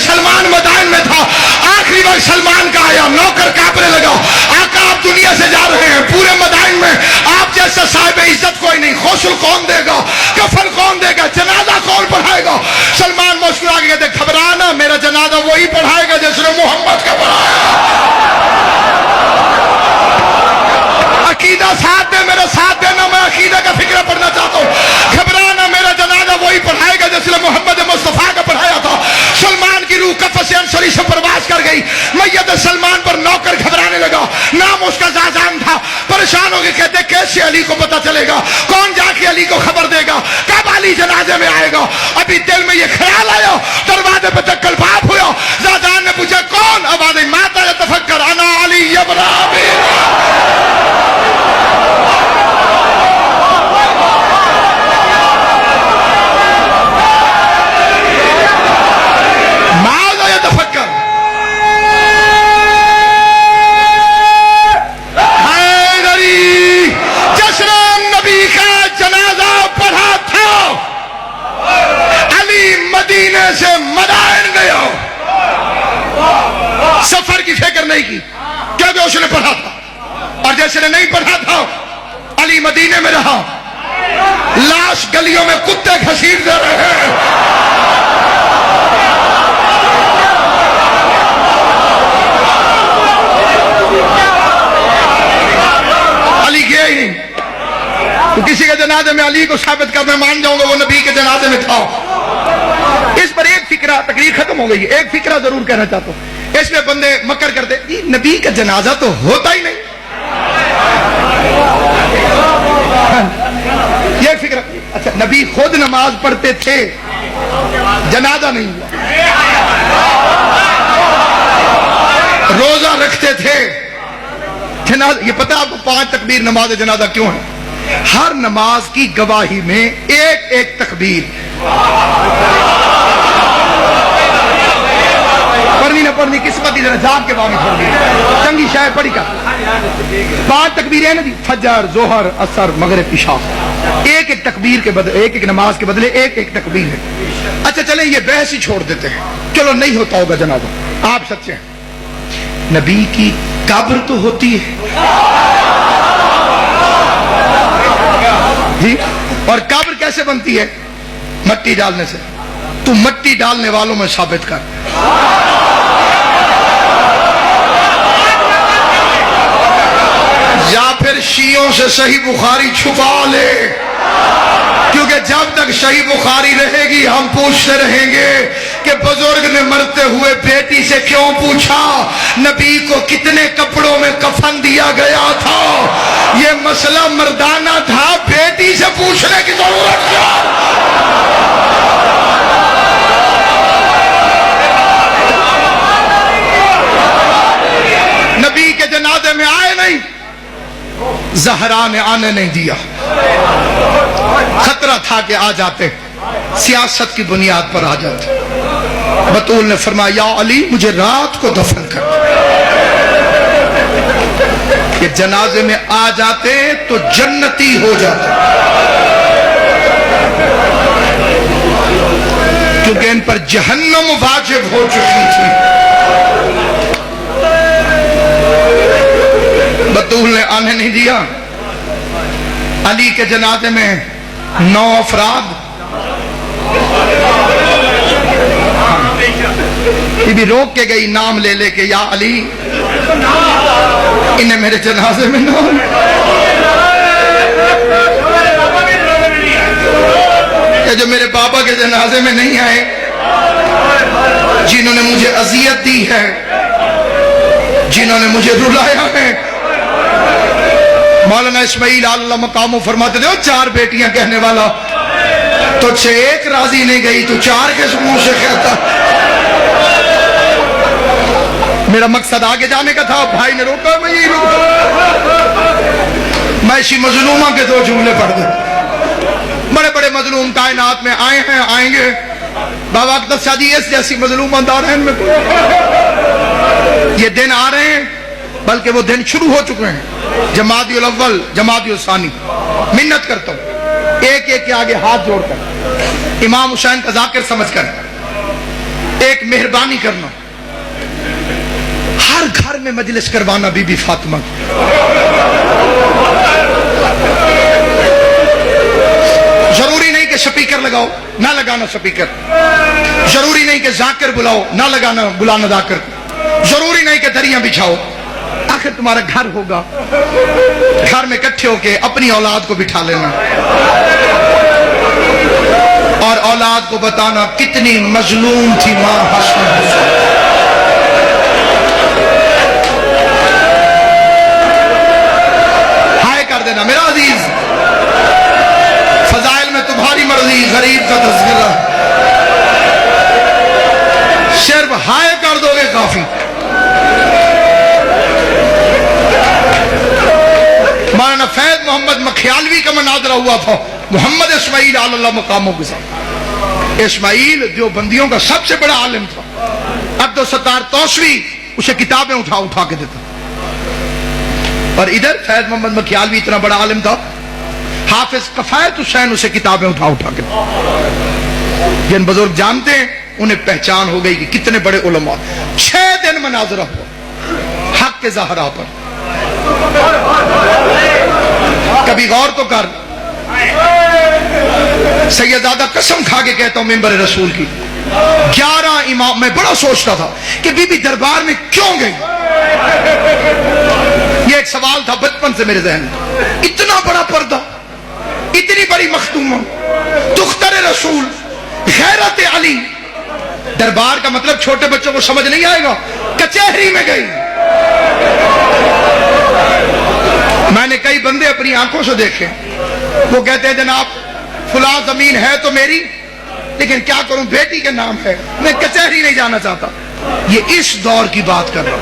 سلمان مدائن میں تھا، آخری وقت سلمان کا آیا، نوکر کانپنے لگا، آقا آپ دنیا سے جا رہے ہیں، پورے مدائن میں آپ جیسا صاحب عزت کوئی نہیں، غسل کون دے گا، کفن کون دے گا، جنازہ کون پڑھائے گا؟ سلمان مسکرا کے کہتے گھبرانا، میرا جنازہ وہی پڑھائے گا جس نے محمد کا پڑھایا۔ عقیدہ ساتھ دے، میرا ساتھ دینا، میں عقیدہ کا فکرہ پڑھنا چاہتا ہوں۔ گھبرانا، میرا جنازہ وہی پڑھائے گا جس نے محمد مصطفیٰ کا پڑھایا تھا۔ سلمان کی روح کفس انصری سے پرواز کر گئی، میت سلمان پر نوکر گھبرانے لگا، نام اس کا زازان تھا، پریشان ہو کے کہتے کیسے علی کو پتہ چلے گا، کون جا کے علی کو خبر دے گا، کب علی جنازے میں آئے گا؟ ابھی دل میں یہ خیال آیا، دروازے پہ چکل باپ ہوا، زازان نے پوچھا کون؟ آواز ماتا یتفکر انا علی ابن ابی سے مدائن گیا، سفر کی فکر نہیں کی کیونکہ اس نے پڑھا تھا، اور جیسے نے نہیں پڑھا تھا علی مدینے میں رہا، لاش گلیوں میں کتے گھسیٹ دے رہے ہیں، علی گیا ہی نہیں۔ تو کسی کے جنازے میں علی کو ثابت کر میں مان جاؤں گا وہ نبی کے جنازے میں تھا۔ اس پر ایک فکرہ، تقریر ختم ہو گئی، ایک فکرہ ضرور کہنا چاہتا ہوں۔ اس میں بندے مکر کرتے جی نبی کا جنازہ تو ہوتا ہی نہیں، یہ ایک فکرہ۔ اچھا نبی خود نماز پڑھتے تھے، جنازہ نہیں ہوا، روزہ رکھتے تھے، جنازہ۔ یہ پتہ آپ کو 5 تکبیر نماز جنازہ کیوں ہے؟ ہر نماز کی گواہی میں ایک ایک تکبیر، پڑھنی نہ پڑھنی قسمت کی جاب کے باوجود پڑھنی، چنگی شاید پڑھی کر 5 تکبیریں نا جی، فجر، ظہر، عصر، مغرب، عشاء، ایک ایک تکبیر کے بدلے، ایک ایک نماز کے بدلے ایک ایک تکبیر ہے۔ اچھا چلیں یہ بحث ہی چھوڑ دیتے ہیں، چلو نہیں ہوتا ہوگا جنازہ، آپ سچے ہیں، نبی کی قبر تو ہوتی ہے جی، اور قبر کیسے بنتی ہے؟ مٹی ڈالنے سے۔ تو مٹی ڈالنے والوں میں ثابت کر، یا پھر شیعوں سے صحیح بخاری چھپا لے، کیونکہ جب تک صحیح بخاری رہے گی ہم پوچھتے رہیں گے کہ بزرگ نے مرتے ہوئے بیٹی سے کیوں پوچھا نبی کو کتنے کپڑوں میں کفن دیا گیا تھا؟ یہ مسئلہ مردانہ تھا، بیٹی سے پوچھنے کی ضرورت کیا؟ نبی کے جنازے میں آئے نہیں، زہرا نے آنے نہیں دیا، خطرہ تھا کہ آ جاتے، سیاست کی بنیاد پر آ جاتے۔ بطول نے فرمایا یا علی مجھے رات کو دفن کر، کہ جنازے میں آ جاتے تو جنتی ہو جاتے، کیونکہ ان پر جہنم واجب ہو چکی تھی۔ بطول نے آنے نہیں دیا۔ علی کے جنازے میں 9 افراد، یہ بھی روک کے گئی نام لے لے کے یا علی انہیں میرے جنازے میں نہ، کہ جو میرے بابا کے جنازے میں نہیں آئے، جنہوں نے مجھے اذیت دی ہے، جنہوں نے مجھے رلایا ہے۔ مولانا اسماعیل اللہ مقام فرماتے تھے 4 بیٹیاں کہنے والا، تو 1 راضی نہیں گئی تو 4 کے منہ سے کہتا۔ میرا مقصد آگے جانے کا تھا، بھائی نے روکا، میں یہی روکا، میں اسی مظلومہ کے 2 جملے پڑھ دوں۔ بڑے بڑے مظلوم کائنات میں آئے ہیں، آئیں گے، بابا اکتر شاہ جی اس جیسی مظلوم اندار ہیں میں، یہ دن آ رہے ہیں، بلکہ وہ دن شروع ہو چکے ہیں۔ جمادی الاول، جمادی الثانی، منت کرتا ہوں ایک ایک کے آگے ہاتھ جوڑ کر، امام حسین کا ذاکر سمجھ کر، ایک مہربانی کرنا، ہر گھر میں مجلس کروانا بی بی فاطمہ کی۔ ضروری نہیں کہ سپیکر لگاؤ، نہ لگانا سپیکر، ضروری نہیں کہ ذاکر بلاؤ، نہ بلانا ذاکر، ضروری نہیں کہ دریاں بچھاؤ، آخر تمہارا گھر ہوگا، گھر میں اکٹھے ہو کے اپنی اولاد کو بٹھا لینا اور اولاد کو بتانا کتنی مظلوم تھی ماں حسن حسین۔ ہائے کر دینا میرا عزیز، فضائل میں تمہاری مرضی، غریب کا تذکرہ، صرف ہائے کر دو گے کافی۔ مولانا فیض محمد مکھیالوی کا مناظرہ ہوا تھا محمد اسماعیل علی اللہ مقاموں کے ساتھ۔ اسماعیل دیوبندیوں کا سب سے بڑا عالم تھا، عبدالستار توسوی اسے کتابیں اٹھا کے دیتا، اور ادھر فیض محمد مکھیالوی اتنا بڑا عالم تھا، حافظ کفایت حسین اسے کتابیں اٹھا کے دیتا۔ جن بزرگ جانتے ہیں انہیں پہچان ہو گئی کہ کتنے بڑے علماء۔ 6 دن مناظرہ ہوا حق کے زہرا پر۔ کبھی غور تو کر، سیدزادہ قسم کھا کے کہتا ہوں ممبر رسول کی، 11 امام، میں بڑا سوچتا تھا کہ بی بی دربار میں کیوں گئی۔ یہ ایک سوال تھا بچپن سے میرے ذہن میں، اتنا بڑا پردہ، اتنی بڑی مختومہ، دختر رسول، غیرت علی، دربار کا مطلب چھوٹے بچوں کو سمجھ نہیں آئے گا، کچہری میں گئی۔ میں نے کئی بندے اپنی آنکھوں سے دیکھے، وہ کہتے ہیں جناب فلاں زمین ہے تو میری، لیکن کیا کروں بیٹی کے نام ہے، میں کچہری نہیں جانا چاہتا۔ یہ اس دور کی بات کر رہا ہوں۔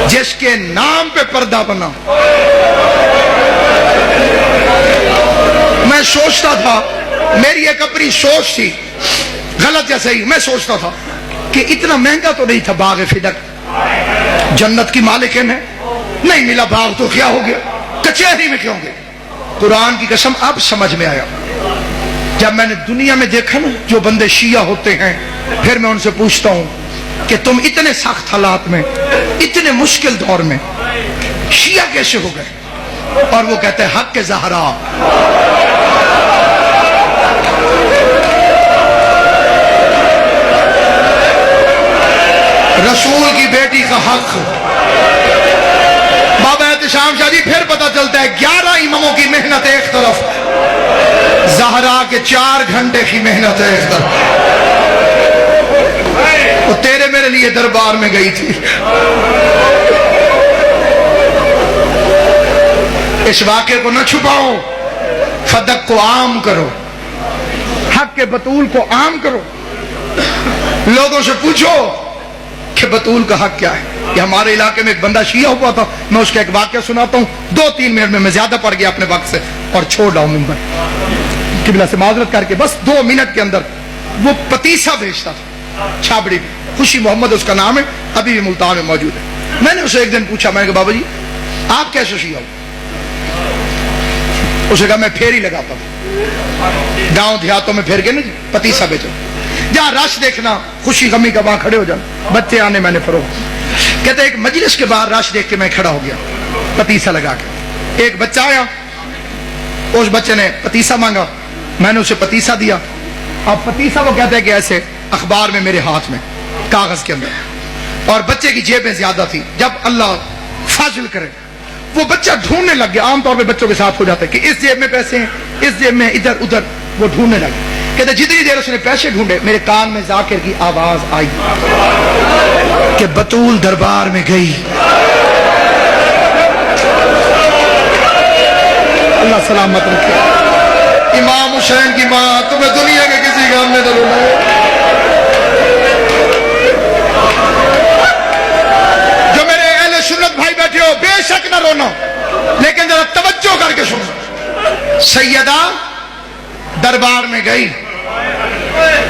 جس کے نام پہ پردہ بنا، میں سوچتا تھا، میری ایک اپنی سوچ تھی، غلط یا صحیح، میں سوچتا تھا کہ اتنا مہنگا تو نہیں تھا باغ فدق، جنت کی مالکن ہے، نہیں ملا باغ تو کیا ہو گیا، کچہری میں کیوں گئے۔ قرآن کی قسم اب سمجھ میں آیا، جب میں نے دنیا میں دیکھا نا جو بندے شیعہ ہوتے ہیں، پھر میں ان سے پوچھتا ہوں کہ تم اتنے سخت حالات میں، اتنے مشکل دور میں شیعہ کیسے ہو گئے؟ اور وہ کہتے ہیں حق کے زہرا۔ رسول کی بیٹی کا حق۔ بابا احتشام شاہ جی پھر پتہ چلتا ہے 11 اماموں کی محنت ایک طرف، زہرا کے 4 گھنٹے کی محنت ایک طرف۔ وہ تیرے میرے لیے دربار میں گئی تھی۔ اس واقعے کو نہ چھپاؤ، فدق کو عام کرو، حق کے بطول کو عام کرو۔ لوگوں سے پوچھو کہ بطول کا حق کیا ہے۔ یہ ہمارے علاقے میں ایک بندہ شیعہ ہوا تھا، میں اس کا ایک واقعہ سناتا ہوں، 2-3 منٹ میں زیادہ پڑ گیا اپنے وقت سے اور چھوڑ رہا ہوں ممبر، قبلہ سے معذرت کر کے، بس 2 منٹ کے اندر۔ وہ پتیسا بیچتا تھا چھابڑی میں، خوشی محمد اس کا نام ہے، ابھی بھی ملتان میں موجود ہے۔ میں نے اسے ایک دن پوچھا، میں نے کہا بابا جی آپ کیسے شیعہ ہو؟ اسے کہا میں پھیری لگاتا تھا، گاؤں دیہاتوں میں پھیر کے نا پتیسا بیچو، جہاں رش دیکھنا خوشی غمی کا وہاں کھڑے ہو جانا، بچے آنے میں نے فروغ۔ کہتے ایک مجلس کے باہر رش دیکھ کے میں کھڑا ہو گیا پتیسا لگا کے، ایک بچہ آیا، اس بچے نے پتیسا مانگا، میں نے اسے پتیسا دیا۔ اب پتیسا وہ کہتے ہیں کہ ایسے اخبار میں میرے ہاتھ میں کاغذ کے اندر، اور بچے کی جیبیں زیادہ تھی، جب اللہ فضل کرے وہ بچہ ڈھونڈنے لگ گیا، عام طور پہ بچوں کے ساتھ ہو جاتا ہے کہ اس جیب میں پیسے ہیں، اس جیب میں، ادھر ادھر، وہ ڈھونڈنے لگا۔ کہتے جتنی دیر اس نے پیسے ڈھونڈے میرے کان میں ذاکر کی آواز آئی کہ بطول دربار میں گئی۔ اللہ سلامت رکھے۔ امام حسین کی ماں تمہیں دنیا کے کسی کام میں ضرور ہے۔ جو میرے اہل سنت بھائی بیٹھے ہو بے شک نہ رونا، لیکن ذرا توجہ کر کے سنو۔ سیدہ دربار میں گئی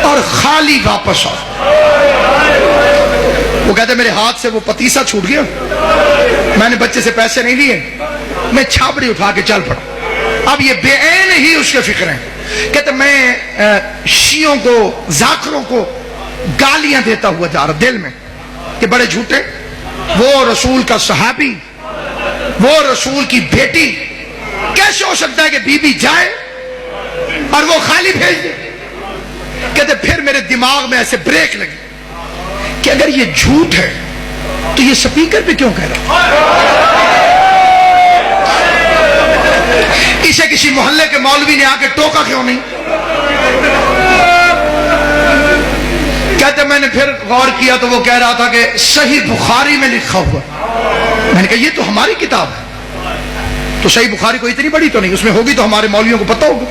اور خالی واپس آ۔ وہ کہتے میرے ہاتھ سے وہ پتیسا چھوٹ گیا، میں نے بچے سے پیسے نہیں لیے، میں چھاپڑی اٹھا کے چل پڑا۔ اب یہ بے عین ہی اس کے فکر ہیں، کہتے میں شیعوں کو ذاکروں کو گالیاں دیتا ہوا جا رہا دل میں کہ بڑے جھوٹے، وہ رسول کا صحابی، وہ رسول کی بیٹی، کیسے ہو سکتا ہے کہ بی بی جائے اور وہ خالی بھیج دے؟ کہتے پھر میرے دماغ میں ایسے بریک لگی کہ اگر یہ جھوٹ ہے تو یہ سپیکر پہ کیوں کہہ رہا؟ اسے کسی محلے کے مولوی نے آ کے ٹوکا کیوں نہیں؟ کہتے میں نے پھر غور کیا تو وہ کہہ رہا تھا کہ صحیح بخاری میں لکھا ہوا۔ میں نے کہا یہ تو ہماری کتاب ہے، تو صحیح بخاری کو اتنی بڑی تو نہیں، اس میں ہوگی تو ہمارے مولویوں کو پتہ ہوگا۔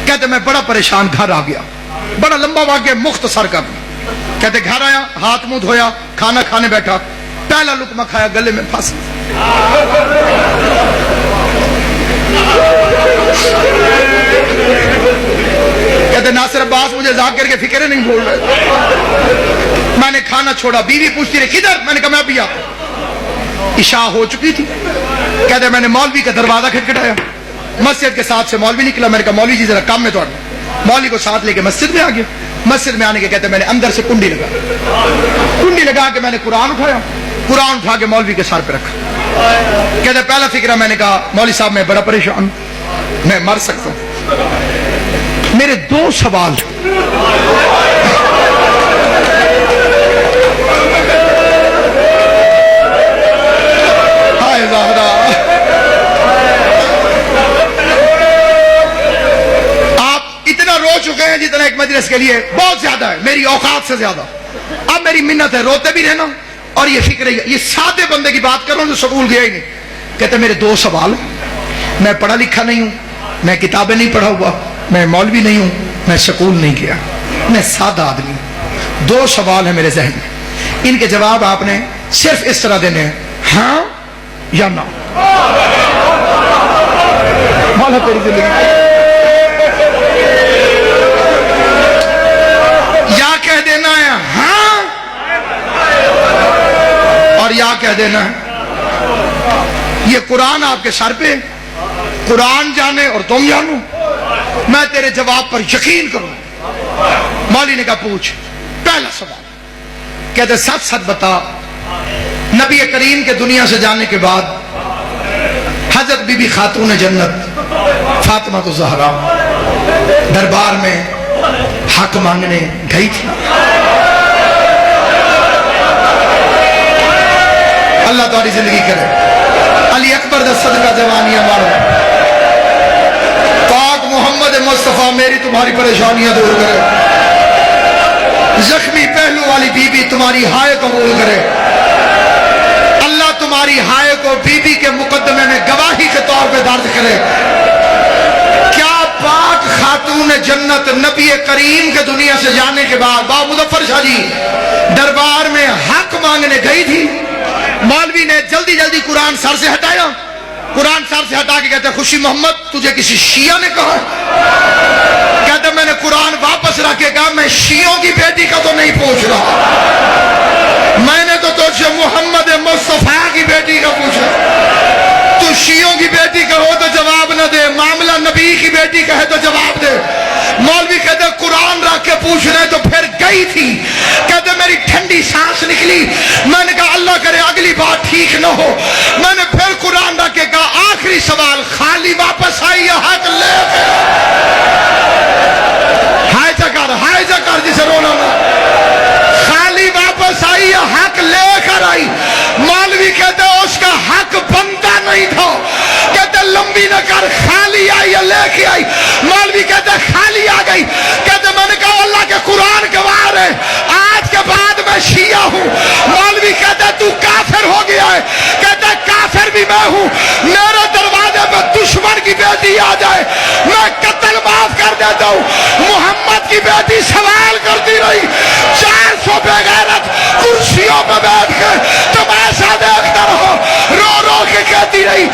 کہتے میں بڑا پریشان گھر آ گیا، بڑا لمبا واقعہ مختصر کر دیا۔ کہتے گھر آیا، ہاتھ منہ دھویا، کھانا کھانے بیٹھا، پہلا لقمہ کھایا گلے میں پھنس۔ کہتے ناصر عباس مجھے ذاکر کے فکر نہیں بھول رہے۔ میں نے کھانا چھوڑا، بیوی پوچھتی رہی کدھر؟ میں نے کہا میں ابھی آتا ہوں۔ عشاء ہو چکی تھی۔ کہتے میں نے مولوی کا دروازہ کھٹکھٹایا، مسجد کے ساتھ سے مولوی نکلا۔ میں نے کہا مولوی جی ذرا کام میں توڑ۔ مولوی کو ساتھ لے کے مسجد میں آ گیا۔ مسجد میں آنے کے کہتے میں نے اندر سے کنڈی لگا کے میں نے قرآن اٹھایا، قرآن اٹھا کے مولوی کے سر پہ رکھا۔ کہتے پہلا فکرہ میں نے کہا مولوی صاحب میں بڑا پریشان، میں مر سکتا ہوں، میرے دو سوال۔ ہائے زہرا، آپ اتنا رو چکے ہیں جتنا ایک مجلس کے لیے بہت زیادہ ہے، میری اوقات سے زیادہ۔ اب میری منت ہے روتے بھی رہنا اور یہ فکر ہے، یہ سادے بندے کی بات کر رہا ہوں جو سکول گیا ہی نہیں۔ کہتے میرے دو سوال، میں پڑھا لکھا نہیں ہوں، میں کتابیں نہیں پڑھا ہوا، میں مولوی نہیں ہوں، میں سکول نہیں گیا، میں سادہ آدمی ہوں۔ دو سوال ہیں میرے ذہن میں، ان کے جواب آپ نے صرف اس طرح دینے ہیں، ہاں یا نہ۔ مولا تیری زندگی یا کہہ دینا ہے ہاں، اور یا کہہ دینا ہے یہ قرآن آپ کے سر پہ، قرآن جانے اور تم جانو، میں تیرے جواب پر یقین کروں۔ مولوی نے کہا پوچھ۔ پہلا سوال، کہتے سچ سچ بتا، نبی کریم کے دنیا سے جانے کے بعد حضرت بی بی خاتون جنت فاطمہ الزہرا دربار میں حق مانگنے گئی تھی؟ اللہ تمہاری زندگی کرے، علی اکبر دا صدقہ جوانیاں مارو، پاک محمد مصطفیٰ میری تمہاری پریشانیاں دور کرے، زخمی پہلو والی بی بی تمہاری ہائے قبول کرے، اللہ تمہاری ہائے کو بی بی کے مقدمے میں گواہی کے طور پہ درج کرے۔ کیا پاک خاتون جنت نبی کریم کے دنیا سے جانے کے بعد بابا مظفر شاہ جی دربار میں حق مانگنے گئی تھی؟ مولوی نے جلدی جلدی قرآن سر سے ہٹایا، قرآن سر سے ہٹا کے کہتے خوشی محمد تجھے کسی شیعہ نے کہا؟ کہتے میں نے قرآن واپس رکھ کے کہا میں شیعوں کی بیٹی کا تو نہیں پوچھ رہا، میں نے تو تجھ سے محمد مصطفیٰ کی بیٹی کا پوچھا۔ تو شیعوں کی بیٹی کا ہو تو جواب نہ دے، معاملہ نبی کی بیٹی کا ہے تو جواب دے۔ مولوی کہتے قرآن رکھ کے پوچھ رہے تو پھر گئی تھی۔ کہتے میری ٹھنڈی سانس نکلی، میں نے کہا اللہ کرے اگلی بات ٹھیک نہ ہو۔ میں نے پھر قرآن رکھ کے کہا آخری سوال، خالی واپس آئی یا حق لے کے؟ ہائے جکر جسے رونا نہ، خالی واپس آئی یا حق لے کر آئی؟ مولوی کہتے اس کا حق بنتا نہیں تھا، کہتے لمبی نہ کر، خالی آئی یا لے کے آئی؟ مولوی کہتے خالی آ گئی۔ کہتے میں نے کہا اللہ کے قرآن گواہ ہے آج کے بعد میں شیعہ ہوں۔ مولوی کہتے تو کافر ہو گیا ہے، کہتے کافر بھی میں ہوں، میرے دروازے پہ دشمن کی بیٹی آ جائے میں قتل معاف کر دیتا ہوں۔ محمد کی بیٹی سوال کرتی رہی، 400 بے غیرت کرسیوں پہ بیٹھ کے تماشا دیکھتا رہو، رو رو کے کہتی رہی